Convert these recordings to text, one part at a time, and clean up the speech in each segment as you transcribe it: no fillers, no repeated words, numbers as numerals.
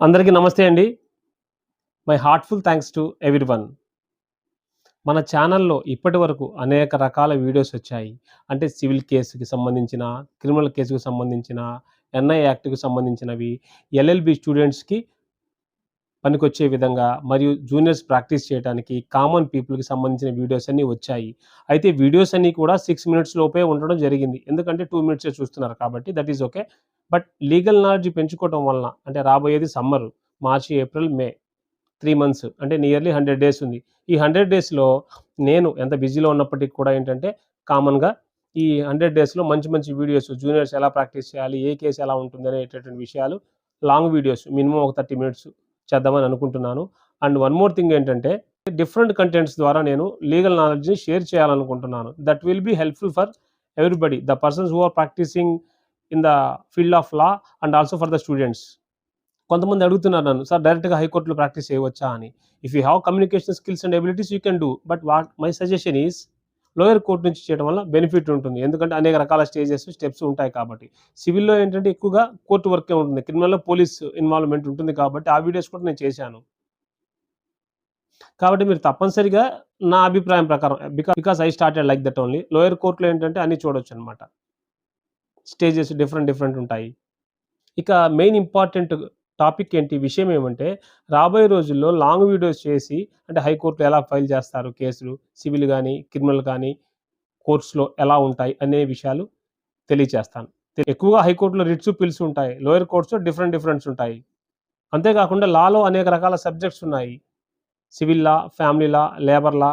అందరికీ నమస్తే అండి. My heartful thanks to everyone. మన ఛానల్‌లో ఇప్పటివరకు అనేక రకాల వీడియోస్ వచ్చాయి. అంటే సివిల్ కేస్‌కి సంబంధించిన, క్రిమినల్ కేస్‌కి సంబంధించిన, ఎన్ఐ యాక్ట్‌కి సంబంధించినవి, ఎల్ఎల్‌బి స్టూడెంట్స్‌కి పనికొచ్చే విధంగా మరియు జూనియర్స్ ప్రాక్టీస్ చేయటానికి, కామన్ పీపుల్‌కి సంబంధించిన వీడియోస్ అన్నీ వచ్చాయి. అయితే వీడియోస్ అన్నీ కూడా 6 మినిట్స్ లోపే ఉండడం జరిగింది. ఎందుకంటే 2 మినిట్సే చూస్తున్నారు కాబట్టి that is okay. But legal knowledge పెంచుకోవటం వలన అంటే రాబోయేది summer March, April, May 3 months అంటే నియర్లీ 100 డేస్ ఉంది. ఈ 100 డేస్‌లో నేను ఎంత బిజీలో ఉన్నప్పటికి కూడా ఏంటంటే, కామన్‌గా ఈ 100 డేస్‌లో మంచి మంచి వీడియోస్ జూనియర్స్ ఎలా ప్రాక్టీస్ చేయాలి, ఏ కేస్ ఎలా ఉంటుంది అనేటటువంటి విషయాలు లాంగ్ వీడియోస్ మినిమమ్ ఒక 30 మినిట్స్ చేద్దామని అనుకుంటున్నాను. అండ్ వన్ మోర్ థింగ్ ఏంటంటే, డిఫరెంట్ కంటెంట్స్ ద్వారా నేను లీగల్ నాలెడ్జ్‌ని షేర్ చేయాలనుకుంటున్నాను. That will be helpful for everybody. The persons who are practicing in the field of law and also for the students. కొంతమంది అడుగుతున్నారు నన్ను, సార్ డైరెక్ట్‌గా హైకోర్ట్‌లో ప్రాక్టీస్ చేయవచ్చా అని. If you have communication skills and abilities you can do. But my suggestion is lower court నుంచి చేయడం వల్ల బెనిఫిట్ ఉంటుంది. ఎందుకంటే అనేక రకాల స్టేజెస్, స్టెప్స్ ఉంటాయి కాబట్టి. సివిల్‌లో ఏంటంటే ఎక్కువగా కోర్ట్ వర్కే ఉంటుంది. క్రిమినల్‌లో పోలీస్ ఇన్వాల్వ్‌మెంట్ ఉంటుంది కాబట్టి ఆ వీడియోస్ కూడా నేను చేశాను. కాబట్టి మీరు తప్పనిసరిగా నా అభిప్రాయం ప్రకారం because I started like that only. Lower కోర్ట్‌లో ఏంటంటే అన్నీ చూడొచ్చనమాట. స్టేజెస్ డిఫరెంట్ డిఫరెంట్ ఉంటాయి. ఇక మెయిన్ ఇంపార్టెంట్ టాపిక్ ఏంటి? విషయం ఏమంటే, రాబోయే రోజుల్లో లాంగ్ వీడియోస్ చేసి అంటే హైకోర్ట్‌లో ఎలా ఫైల్ చేస్తారు కేసులు, సివిల్ గాని, క్రిమినల్ కానీ, కోర్ట్స్‌లో ఎలా ఉంటాయి అనే విషయాలు తెలియచేస్తాను. ఎక్కువగా హైకోర్ట్‌లో రిట్స్, పిల్స్ ఉంటాయి. లోయర్ కోర్ట్స్‌లో డిఫరెంట్ డిఫరెంట్స్ ఉంటాయి. అంతేకాకుండా లాలో అనేక రకాల సబ్జెక్ట్స్ ఉన్నాయి. సివిల్ లా, ఫ్యామిలీ లా, లేబర్ లా,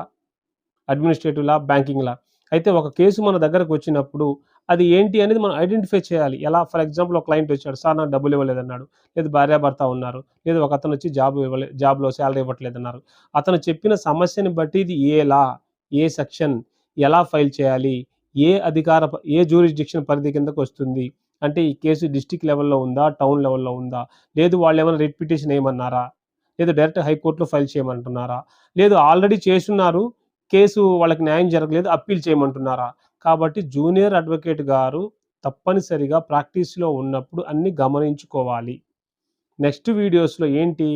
అడ్మినిస్ట్రేటివ్ లా, బ్యాంకింగ్ లా. అయితే ఒక కేసు మన దగ్గరకొచ్చినప్పుడు అది ఏంటి అనేది మనం ఐడెంటిఫై చేయాలి. ఎలా ఫర్ ఎగ్జాంపుల్ ఒక క్లయింట్ వచ్చాడు. సార్ నాకు డబ్బులు ఇవ్వలేదన్నాడు. లేదు భార్యాభర్త ఉన్నారు. లేదు ఒకతనొచ్చి జాబ్‌లో సాలరీ ఇవ్వట్లేదన్నారు. అతను చెప్పిన సమస్యని బట్టి ఇది ఏ లా, ఏ సెక్షన్, ఎలా ఫైల్ చేయాలి, ఏ జ్యూరిస్డిక్షన్ పరిధి కిందకొస్తుంది. అంటే ఈ కేసు డిస్ట్రిక్ట్ లెవెల్‌లో ఉందా? టౌన్ లెవెల్‌లో ఉందా? లేదు వాళ్ళేమైనా రిట్ పిటిషన్ ఏయమన్నారా? లేదు డైరెక్ట్ హైకోర్ట్‌లో ఫైల్ చేయమంటున్నారా? లేదు ఆల్రెడీ చేసున్నారు. కేసు వాళ్ళకి న్యాయం జరగలేదు. అప్పీల్ చేయమంటున్నారా? కాబట్టి జూనియర్ అడ్వకేట్ గారు తప్పనిసరిగా ప్రాక్టీస్‌లో ఉన్నప్పుడు అన్నీ గమనించుకోవాలి. నెక్స్ట్ వీడియోస్‌లో ఏంటి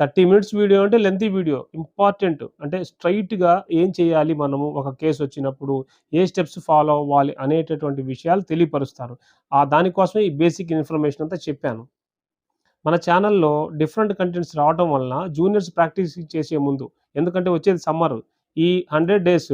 30 మినిట్స్ వీడియో అంటే లెంతీ వీడియో. ఇంపార్టెంట్ అంటే స్ట్రెయిట్‌గా ఏం చేయాలి మనము ఒక కేసొచ్చినప్పుడు, ఏ స్టెప్స్ ఫాలో అవ్వాలి అనేటటువంటి విషయాలు తెలియపరుస్తారు. దానికోసమే ఈ బేసిక్ ఇన్ఫర్మేషన్ అంతా చెప్పాను. మన ఛానల్‌లో డిఫరెంట్ కంటెంట్స్ రావటం వలన జూనియర్స్ ప్రాక్టీస్ చేసే ముందు ఎందుకంటే వచ్చేది సమ్మరు. ఈ 100 డేస్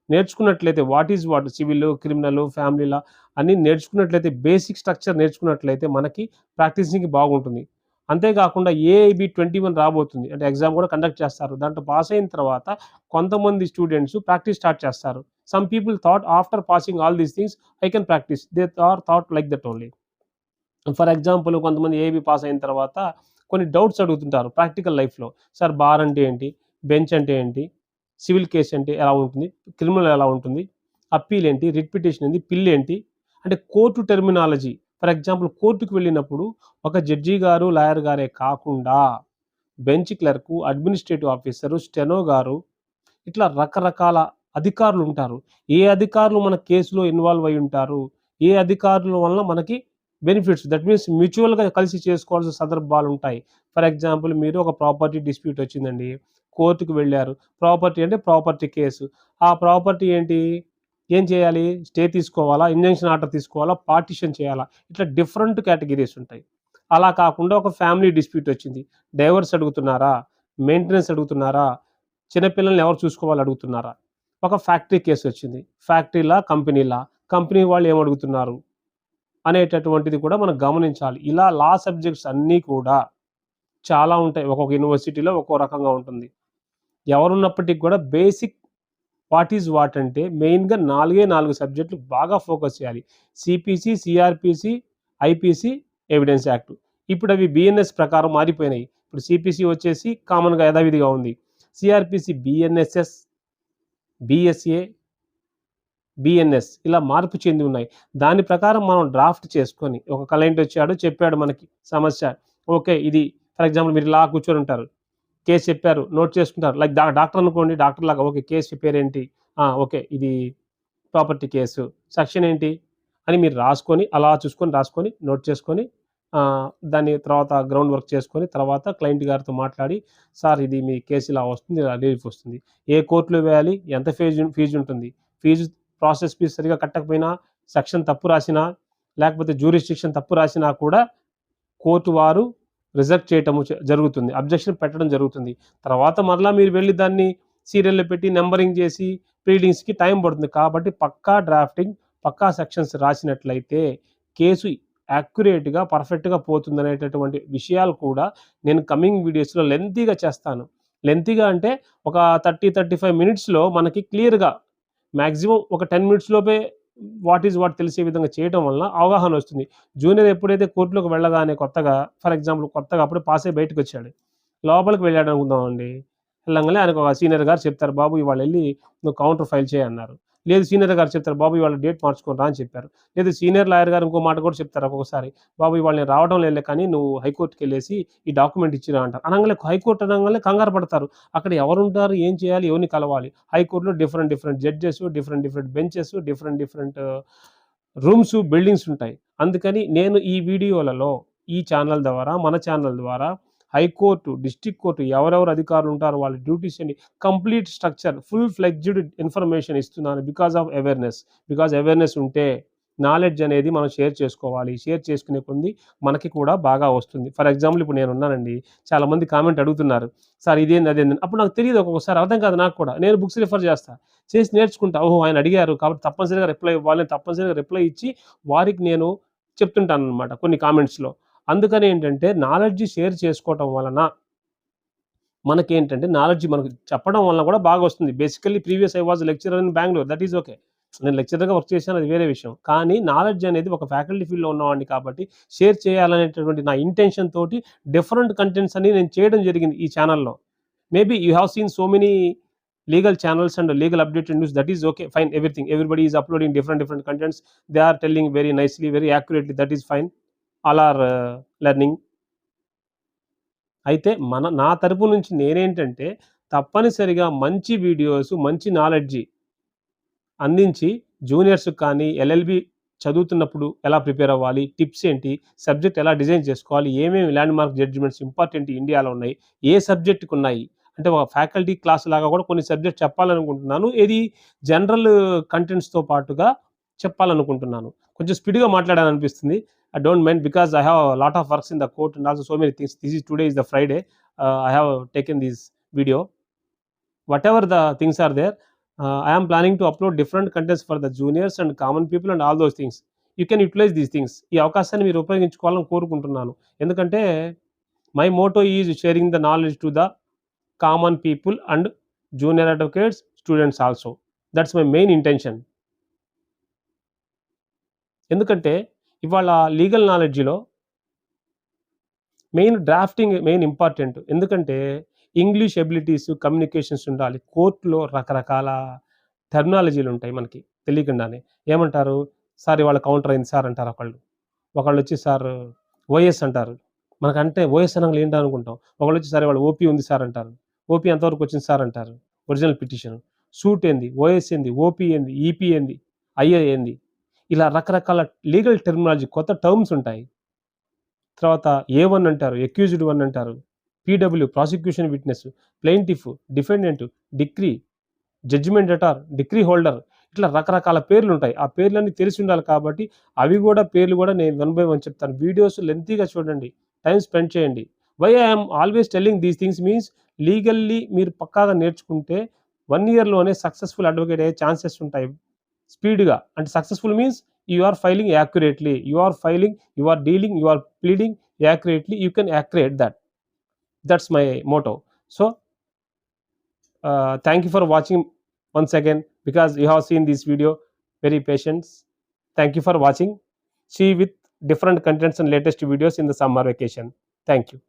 నేర్చుకున్నట్లయితే what is what civil, criminal, family law అన్నీ నేర్చుకున్నట్లయితే బేసిక్ స్ట్రక్చర్ నేర్చుకున్నట్లయితే మనకి ప్రాక్టీసింగ్‌కి బాగుంటుంది. అంతేకాకుండా ఏఐబీ 21 రాబోతుంది. అంటే ఎగ్జామ్ కూడా కండక్ట్ చేస్తారు. దాంట్లో పాస్ అయిన తర్వాత కొంతమంది స్టూడెంట్స్ ప్రాక్టీస్ స్టార్ట్ చేస్తారు. Some people thought after passing all these things I can practice. They are thought like that only. For example కొంతమంది ఏబీ పాస్ అయిన తర్వాత కొన్ని డౌట్స్ అడుగుతుంటారు ప్రాక్టికల్ లైఫ్‌లో. సార్ బార్ అంటే ఏంటి? బెంచ్ అంటే ఏంటి? సివిల్ కేస్ అంటే ఎలా ఉంటుంది? క్రిమినల్ ఎలా ఉంటుంది? అప్పీల్ ఏంటి? రిట్ పిటిషన్ ఏంటి? పిల్ ఏంటి? అంటే కోర్టు టెర్మినాలజీ. ఫర్ ఎగ్జాంపుల్ కోర్ట్‌కి వెళ్ళినప్పుడు ఒక జడ్జి గారు, లాయర్ గారే కాకుండా bench clerk, administrative officer, steno గారు ఇట్లా రకరకాల అధికారులుంటారు. ఏ అధికారులు మన కేస్‌లో ఇన్వాల్వ్ అయ్యుంటారు? ఏ అధికారుల వలన మనకి బెనిఫిట్స్ దట్ మీన్స్ మ్యూచువల్‌గా కలిసి చేసుకోవాల్సిన సందర్భాలుంటాయి. ఫర్ ఎగ్జాంపుల్ మీరు ఒక ప్రాపర్టీ డిస్ప్యూట్ వచ్చిందండి. కోర్ట్‌కి వెళ్లారు. ప్రాపర్టీ అంటే ప్రాపర్టీ కేసు. ఆ ప్రాపర్టీ ఏంటి? ఏం చేయాలి? స్టే తీసుకోవాలా? ఇంజంక్షన్ ఆర్డర్ తీసుకోవాలా? పార్టిషన్ చేయాలా? ఇట్లా డిఫరెంట్ కేటగరీస్ ఉంటాయి. అలా కాకుండా ఒక ఫ్యామిలీ డిస్ప్యూట్ వచ్చింది. డైవోర్స్ అడుగుతున్నారా? మెయింటెనెన్స్ అడుగుతున్నారా? చిన్న పిల్లల్ని ఎవరు చూసుకోవాలి అడుగుతున్నారా? ఒక ఫ్యాక్టరీ కేసొచ్చింది. ఫ్యాక్టరీలా? కంపెనీలా? కంపెనీ వాళ్ళు ఏమడుగుతున్నారు? అనేటటువంటిది కూడా మనం గమనించాలి. ఇలా లా సబ్జెక్ట్స్ అన్నీ కూడా చాలా ఉంటాయి. ఒక్కొక్క యూనివర్సిటీలో ఒక్కో రకంగా ఉంటుంది. ఎవరున్నప్పటికి కూడా బేసిక్ వాట్ ఈస్ వాట్ అంటే మెయిన్‌గా 4 సబ్జెక్టులు బాగా ఫోకస్ చేయాలి. CPC, CrPC, IPC, evidence act. ఇప్పుడవి బీఎన్ఎస్ ప్రకారం మారిపోయినాయి. ఇప్పుడు సీపీసీ వచ్చేసి కామన్‌గా యథావిధిగా ఉంది. సీఆర్‌పీసీ బీఎన్ఎస్ఎస్, బీఎస్ఏ, బీఎన్ఎస్ ఇలా మార్పు చెంది ఉన్నాయి. దాని ప్రకారం మనం డ్రాఫ్ట్ చేసుకొని ఒక క్లయింట్ వచ్చాడు, చెప్పాడు మనకి సమస్య. ఓకే. ఇది ఫర్ ఎగ్జాంపుల్ మీరు ఇలా కూర్చొనుంటారు. కేస్ చెప్పారు. నోట్ చేసుకుంటారు. లైక్ డాక్టర్ అనుకోండి. డాక్టర్‌లాగా ఓకే. కేస్ పేరేంటి? ఓకే. ఇది ప్రాపర్టీ కేసు. సెక్షన్ ఏంటి? అని మీరు రాసుకొని, అలా చూసుకొని రాసుకొని, నోట్ చేసుకొని, దాని తర్వాత గ్రౌండ్ వర్క్ చేసుకొని తర్వాత క్లయింట్ గారితో మాట్లాడి, సార్ ఇది మీ కేసు ఇలా వస్తుంది, ఇలా రిలీఫ్ వస్తుంది. ఏ కోర్ట్‌లో వేయాలి? ఎంత ఫీజు ఉంటుంది? ఫీజు ప్రాసెస్ ఫీజ్ సరిగ్గా కట్టకపోయినా, సెక్షన్ తప్పు రాసినా, లేకపోతే జ్యూరిస్డిక్షన్ తప్పు రాసినా కూడా కోర్ట్ వారు రిజెక్ట్ చేయటము జరుగుతుంది. అబ్జెక్షన్ పెట్టడం జరుగుతుంది. తర్వాత మరలా మీరు వెళ్లి దాన్ని సీరియల్‌లో పెట్టి నంబరింగ్ చేసి ప్లీడింగ్స్‌కి టైం పడుతుంది. కాబట్టి పక్కా డ్రాఫ్టింగ్, పక్కా సెక్షన్స్ రాసినట్లయితే కేసు యాక్యురేట్‌గా, పర్ఫెక్ట్‌గా పోతుందనేటటువంటి విషయాలు కూడా నేను కమింగ్ వీడియోస్‌లో లెంతీగా చేస్తాను. లెంతీగా అంటే ఒక 35 మినిట్స్‌లో మనకి క్లియర్‌గా మాక్సిమం ఒక 10 మినిట్స్ లోపే వాట్ తెలిసే విధంగా చేయటం వలన అవగాహన వస్తుంది. జూనియర్ ఎప్పుడైతే కోర్ట్‌లోకి వెళ్ళగానే కొత్తగా ఫర్ ఎగ్జాంపుల్ కొత్తగా అప్పుడే పాస్ అయ్యి బయటకొచ్చాడు. లోపలికి వెళ్ళాడు అనుకుందామండి. వెళ్ళంగానే ఆయనకు ఒక సీనియర్ గారు చెప్తారు, "బాబు ఇవాళెళ్లి నువ్వు కౌంటర్ ఫైల్ చేయి" అన్నారు. లేదు సీనియర్ గారు చెప్తారు, "బాబు ఇవాళ డేట్ మార్చుకొని రా" అని చెప్పారు. లేదు సీనియర్ లాయర్ గారు ఇంకో మాట కూడా చెప్తారు ఒక్కొక్కసారి, "బాబు ఇవాళ నేను రావడం లేదులే కానీ నువ్వు హైకోర్ట్‌కెళ్ళేసి ఈ డాక్యుమెంట్ ఇచ్చిరా" అంటారు. అనంగానే హైకోర్ట్ అనంగానే కంగారు పడతారు. అక్కడ ఎవరుంటారు? ఏం చేయాలి? ఎవరిని కలవాలి? హైకోర్ట్‌లో different judges, different benches, different rooms, buildings ఉంటాయి. అందుకని నేను ఈ వీడియోలలో ఈ ఛానల్ ద్వారా, మన ఛానల్ ద్వారా హైకోర్టు, డిస్ట్రిక్ట్ కోర్టు ఎవరెవరు అధికారులు ఉంటారో వాళ్ళ డ్యూటీస్ అని complete structure, full fledged information ఇస్తున్నాను. Because of awareness. Because awareness ఉంటే నాలెడ్జ్ అనేది మనం షేర్ చేసుకోవాలి. షేర్ చేసుకునే కొంది మనకి కూడా బాగా వస్తుంది. ఫర్ ఎగ్జాంపుల్ ఇప్పుడు నేనున్నానండి. చాలామంది కామెంట్ అడుగుతున్నారు. సార్ ఇదేంది, అదేందని. అప్పుడు నాకు తెలీదు ఒక్కొక్కసారి అర్థం కాదు నాకు కూడా. నేను బుక్స్ రిఫర్ చేస్తా. చేసి నేర్చుకుంటా. ఓహో! ఆయన అడిగారు కాబట్టి తప్పనిసరిగా రిప్లై ఇవ్వాలి. తప్పనిసరిగా రిప్లై ఇచ్చి వారికి నేను చెప్తుంటాననమాట కొన్ని కామెంట్స్‌లో. అందుకని ఏంటంటే నాలెడ్జ్ షేర్ చేసుకోవటం వలన మనకేంటంటే నాలెడ్జ్ మనకు చెప్పడం వలన కూడా బాగొస్తుంది. Basically previous I was lecturer in Bengaluru. That is okay. నేను లెక్చరర్‌గా వర్క్ చేశాను, అది వేరే విషయం. కానీ నాలెడ్జ్ అనేది ఒక ఫ్యాకల్టీ ఫీల్డ్‌లో ఉన్నవాడిని కాబట్టి షేర్ చేయాలనేటటువంటి నా ఇంటెన్షన్ తోటి డిఫరెంట్ కంటెంట్స్ అన్ని నేను చేయడం జరిగింది ఈ ఛానెల్‌లో. Maybe you have seen so many legal channels and legal updated news. That is okay, fine, everything. Everybody is uploading different contents. They are telling very nicely, very accurately. That is fine. All are learning. అయితే నా తరపు నుంచి నేనేంటంటే తప్పనిసరిగా మంచి videos, మంచి knowledge అందించి జూనియర్స్‌కి కానీ, ఎల్ఎల్‌బి చదువుతున్నప్పుడు ఎలా ప్రిపేర్ అవ్వాలి? టిప్స్ ఏంటి? సబ్జెక్ట్ ఎలా డిజైన్ చేసుకోవాలి? ఏమేమి ల్యాండ్ మార్క్ జడ్జిమెంట్స్ ఇంపార్టెంట్ ఇండియాలో ఉన్నాయి? ఏ సబ్జెక్ట్‌కున్నాయి? అంటే ఒక ఫ్యాకల్టీ క్లాస్ లాగా కూడా కొన్ని సబ్జెక్ట్ చెప్పాలనుకుంటున్నాను. ఏది జనరల్ కంటెంట్స్‌తో పాటుగా చెప్పాలనుకుంటున్నాను. కొంచెం స్పీడ్‌గా మాట్లాడాననిపిస్తుంది. I don't mind because I have a lot of works in the court and also so many things. Today is the Friday. I have taken this video. Whatever the things are there, I am planning to upload different contents for the juniors and common people and all those things. You can utilize these things. ఈ అవకాశాన్ని మీరు ఉపయోగించుకోవాలని కోరుకుంటున్నాను. ఎందుకంటే my Moto is sharing the knowledge to the common people and junior advocates, students also. That's my main intention. ఎందుకంటే ఇవాళ legal నాలెడ్జ్‌లో drafting main important. ఎందుకంటే English abilities, communications ఉండాలి. కోర్ట్‌లో రకరకాల టెర్మినాలజీలుంటాయి మనకి తెలియకుండానే. ఏమంటారు? సార్ ఇవాళ కౌంటర్ అయింది సార్ అంటారు ఒకళ్ళు. ఒకళ్ళొచ్చి సార్ ఓఎస్ అంటారు. మనకంటే ఓఎస్ అనంగానే ఏంటా అనుకుంటాం. ఒకళ్ళొచ్చి సార్ ఇవాళ ఓపీ ఉంది సార్ అంటారు. ఓపీ ఎంతవరకు వచ్చింది సార్ అంటారు. Original petition. సూట్ ఏంది? ఓఎస్ ఏంది? ఓపీ ఏంది? ఈపీ ఏంది? ఐఏ ఏంది? ఇలా రకరకాల లీగల్ టెర్మినాలజీ కొత్త టర్మ్స్ ఉంటాయి. తర్వాత ఏ1 అంటారు, అక్యూజ్డ్ 1 అంటారు, PW prosecution witness, plaintiff, defendant, decree, judgment debtor, decree holder, ఇట్లా రకరకాల పేర్లుంటాయి. ఆ పేర్లన్నీ తెలిసి ఉండాలి కాబట్టి అవి కూడా పేర్లు కూడా నేను 1 బై 1 చెప్తాను. వీడియోస్ లెంతీగా చూడండి. టైం స్పెండ్ చేయండి. Why I am always telling these things means legally మీరు పక్కాగా నేర్చుకుంటే 1 ఇయర్‌లోనే సక్సెస్‌ఫుల్ అడ్వకేట్ అయ్యే ఛాన్సెస్ ఉంటాయి. స్పీడ్‌గా అంటే successful means you are filing accurately, you are dealing, you are pleading accurately, you can accurate that. That's my motto. So thank you for watching once again, because you have seen this video very patient. Thank you for watching. See you with different contents and latest videos in the summer vacation. Thank you.